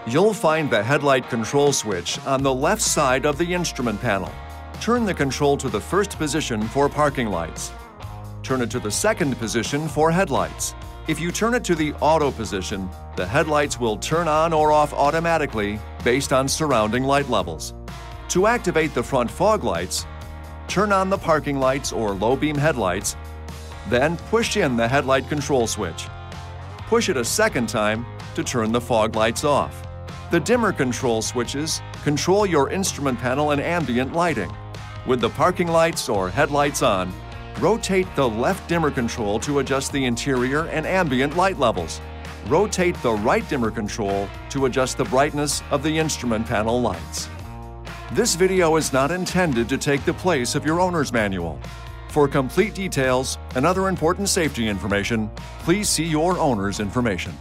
You'll find the headlight control switch on the left side of the instrument panel. Turn the control to the first position for parking lights. Turn it to the second position for headlights. If you turn it to the auto position, the headlights will turn on or off automatically based on surrounding light levels. To activate the front fog lights, turn on the parking lights or low-beam headlights, then push in the headlight control switch. Push it a second time to turn the fog lights off. The dimmer control switches control your instrument panel and ambient lighting. With the parking lights or headlights on, rotate the left dimmer control to adjust the interior and ambient light levels. Rotate the right dimmer control to adjust the brightness of the instrument panel lights. This video is not intended to take the place of your owner's manual. For complete details and other important safety information, please see your owner's information.